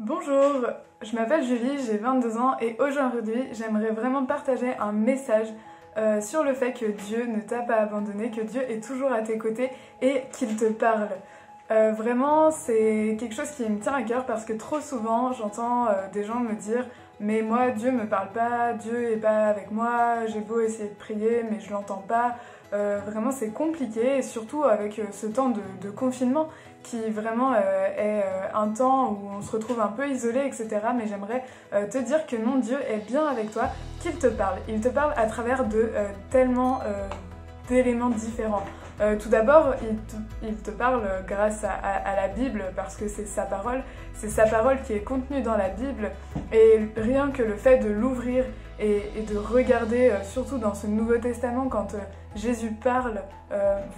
Bonjour, je m'appelle Julie, j'ai 22 ans et aujourd'hui j'aimerais vraiment partager un message sur le fait que Dieu ne t'a pas abandonné, que Dieu est toujours à tes côtés et qu'il te parle. Vraiment c'est quelque chose qui me tient à cœur parce que trop souvent j'entends des gens me dire mais moi Dieu me parle pas, Dieu est pas avec moi, j'ai beau essayer de prier mais je l'entends pas. Vraiment c'est compliqué et surtout avec ce temps de confinement qui vraiment est un temps où on se retrouve un peu isolé, etc. Mais j'aimerais te dire que non, Dieu est bien avec toi, qu'il te parle. Il te parle à travers de tellement d'éléments différents. Tout d'abord, il te parle grâce à la Bible parce que c'est sa parole qui est contenue dans la Bible et rien que le fait de l'ouvrir et de regarder, surtout dans ce Nouveau Testament, quand Jésus parle,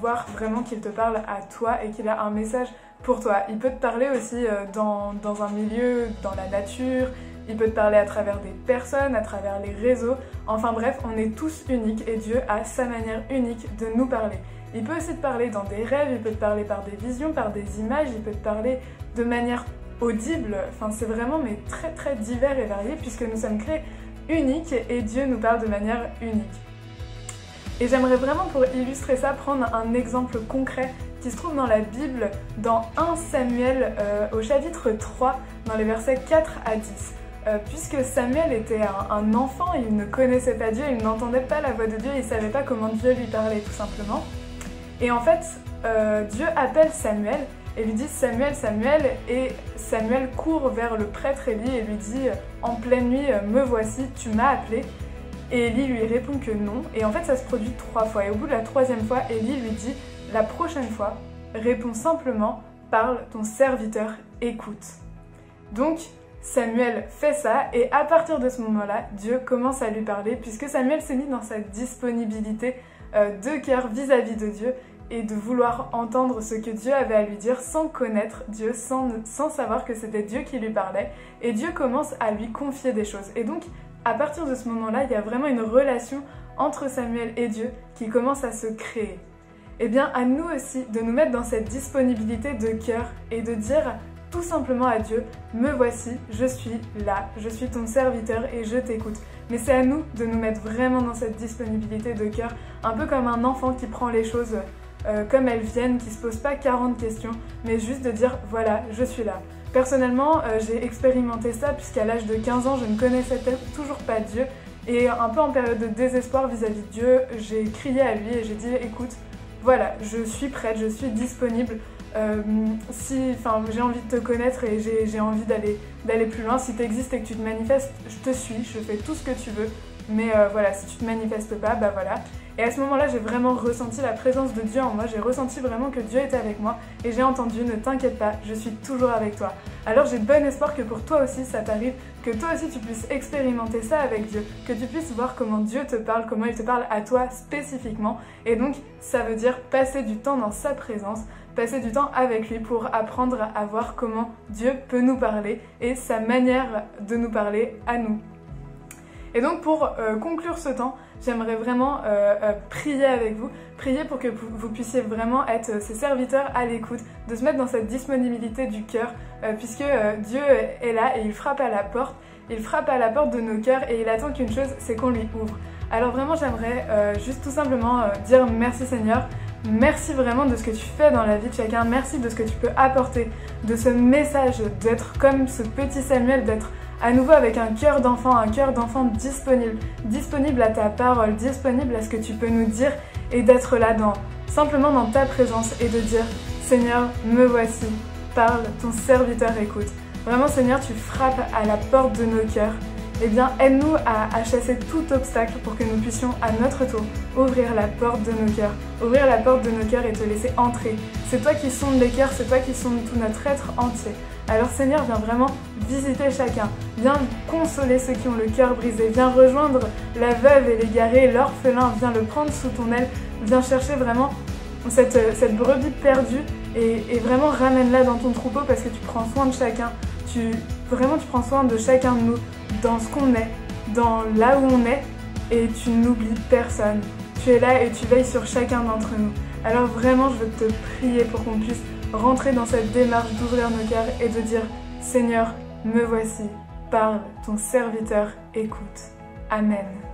voir vraiment qu'il te parle à toi et qu'il a un message pour toi. Il peut te parler aussi dans un milieu, dans la nature, il peut te parler à travers des personnes, à travers les réseaux. Enfin bref, on est tous uniques et Dieu a sa manière unique de nous parler. Il peut aussi te parler dans des rêves, il peut te parler par des visions, par des images, il peut te parler de manière audible. Enfin, c'est vraiment mais très divers et varié puisque nous sommes créés uniques et Dieu nous parle de manière unique. Et j'aimerais vraiment pour illustrer ça prendre un exemple concret qui se trouve dans la Bible dans 1 Samuel au chapitre 3 dans les versets 4 à 10. Puisque Samuel était un enfant, il ne connaissait pas Dieu, il n'entendait pas la voix de Dieu, il ne savait pas comment Dieu lui parlait tout simplement. Et en fait, Dieu appelle Samuel et lui dit « Samuel, Samuel » et Samuel court vers le prêtre Élie et lui dit « En pleine nuit, me voici, tu m'as appelé ?» Et Élie lui répond que non, et en fait ça se produit 3 fois. Et au bout de la 3e fois, Élie lui dit « La prochaine fois, réponds simplement, parle, ton serviteur écoute. » Donc Samuel fait ça, et à partir de ce moment-là, Dieu commence à lui parler, puisque Samuel s'est mis dans sa disponibilité de cœur vis-à-vis de Dieu, et de vouloir entendre ce que Dieu avait à lui dire sans connaître Dieu, sans savoir que c'était Dieu qui lui parlait. Et Dieu commence à lui confier des choses. Et donc, à partir de ce moment-là, il y a vraiment une relation entre Samuel et Dieu qui commence à se créer. Et bien, à nous aussi de nous mettre dans cette disponibilité de cœur et de dire tout simplement à Dieu « Me voici, je suis là, je suis ton serviteur et je t'écoute ». Mais c'est à nous de nous mettre vraiment dans cette disponibilité de cœur, un peu comme un enfant qui prend les choses comme elles viennent, qui se pose pas 40 questions, mais juste de dire « Voilà, je suis là ». Personnellement, j'ai expérimenté ça puisqu'à l'âge de 15 ans, je ne connaissais toujours pas Dieu et un peu en période de désespoir vis-à-vis de Dieu, j'ai crié à lui et j'ai dit « Écoute, voilà, je suis prête, je suis disponible, j'ai envie de te connaître et j'ai envie d'aller plus loin. Si tu existes et que tu te manifestes, je te suis, je fais tout ce que tu veux, mais voilà, si tu te manifestes pas, bah voilà. » Et à ce moment-là, j'ai vraiment ressenti la présence de Dieu en moi, j'ai ressenti vraiment que Dieu était avec moi et j'ai entendu « Ne t'inquiète pas, je suis toujours avec toi ». Alors j'ai bon espoir que pour toi aussi ça t'arrive, que toi aussi tu puisses expérimenter ça avec Dieu, que tu puisses voir comment Dieu te parle, comment il te parle à toi spécifiquement. Et donc ça veut dire passer du temps dans sa présence, passer du temps avec lui pour apprendre à voir comment Dieu peut nous parler et sa manière de nous parler à nous. Et donc pour conclure ce temps, j'aimerais vraiment prier avec vous, prier pour que vous puissiez vraiment être ses serviteurs à l'écoute, de se mettre dans cette disponibilité du cœur, puisque Dieu est là et il frappe à la porte de nos cœurs et il attend qu'une chose, c'est qu'on lui ouvre. Alors vraiment j'aimerais juste tout simplement dire merci Seigneur, merci vraiment de ce que tu fais dans la vie de chacun, merci de ce que tu peux apporter, de ce message, d'être comme ce petit Samuel, d'être à nouveau avec un cœur d'enfant disponible à ta parole, disponible à ce que tu peux nous dire et d'être là simplement dans ta présence et de dire « Seigneur, me voici, parle, ton serviteur écoute ». Vraiment Seigneur, tu frappes à la porte de nos cœurs. Eh bien, aide-nous à chasser tout obstacle pour que nous puissions à notre tour ouvrir la porte de nos cœurs et te laisser entrer. C'est toi qui sondes les cœurs, c'est toi qui sondes tout notre être entier. Alors Seigneur, viens vraiment visiter chacun, viens consoler ceux qui ont le cœur brisé, viens rejoindre la veuve et l'égaré, l'orphelin, viens le prendre sous ton aile, viens chercher vraiment cette brebis perdue et vraiment ramène-la dans ton troupeau parce que tu prends soin de chacun, tu prends soin de chacun de nous, dans ce qu'on est, dans là où on est et tu n'oublies personne. Tu es là et tu veilles sur chacun d'entre nous. Alors vraiment, je veux te prier pour qu'on puisse rentrer dans cette démarche d'ouvrir nos cœurs et de dire « Seigneur, Me voici, parle, ton serviteur écoute. Amen.